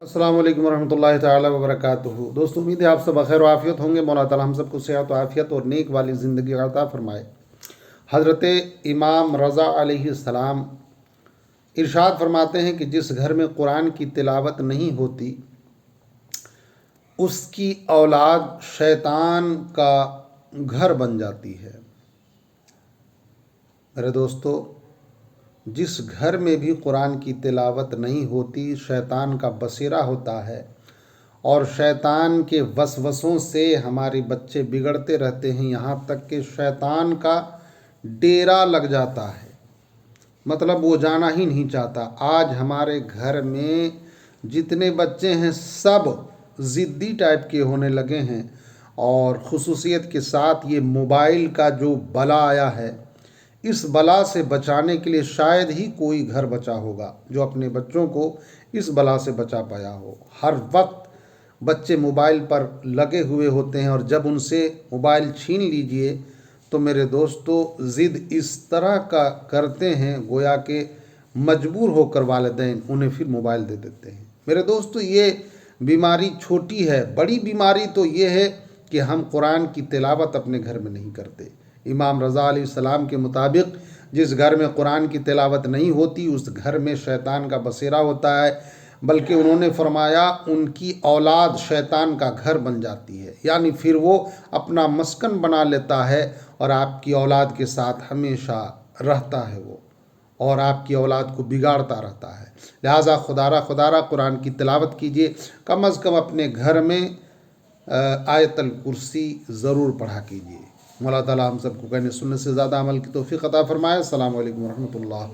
अस्सलाम वालेकुम रहमतुल्लाहि ताला व बरकातुहू। दोस्तों, उम्मीद है आप सब बखैर आफियत होंगे। मौला ताला हम सबको सेहत आफियत और नेक वाली ज़िंदगी अता फरमाए। हज़रत इमाम रज़ा अलैहिस्सलाम इरशाद फरमाते हैं कि जिस घर में कुरान की तिलावत नहीं होती उसकी औलाद शैतान का घर बन जाती है। मेरे दोस्तों, जिस घर में भी कुरान की तिलावत नहीं होती शैतान का बसेरा होता है और शैतान के वसवसों से हमारे बच्चे बिगड़ते रहते हैं, यहाँ तक कि शैतान का डेरा लग जाता है, मतलब वो जाना ही नहीं चाहता। आज हमारे घर में जितने बच्चे हैं सब ज़िद्दी टाइप के होने लगे हैं और ख़ुसूसियत के साथ ये मोबाइल का जो बला आया है, इस बला से बचाने के लिए शायद ही कोई घर बचा होगा जो अपने बच्चों को इस बला से बचा पाया हो। हर वक्त बच्चे मोबाइल पर लगे हुए होते हैं और जब उनसे मोबाइल छीन लीजिए तो मेरे दोस्तों ज़िद इस तरह का करते हैं गोया के मजबूर होकर वालिदैन उन्हें फिर मोबाइल दे देते हैं। मेरे दोस्तों, ये बीमारी छोटी है, बड़ी बीमारी तो ये है कि हम कुरान की तिलावत अपने घर में नहीं करते। इमाम रज़ा अलैहिस्सलाम के मुताबिक जिस घर में कुरान की तिलावत नहीं होती उस घर में शैतान का बसेरा होता है, बल्कि उन्होंने फरमाया उनकी औलाद शैतान का घर बन जाती है, यानी फिर वो अपना मस्कन बना लेता है और आपकी औलाद के साथ हमेशा रहता है वो और आपकी औलाद को बिगाड़ता रहता है। लिहाजा खुदारा कुरान की तिलावत कीजिए, कम अज़ कम अपने घर में आयतल कुर्सी ज़रूर पढ़ा कीजिए। मौला ताला हम सबको कहने सुनने से ज़्यादा अमल की तौफीक अता फरमाए। अस्सलामु अलैकुम रहमतुल्लाह।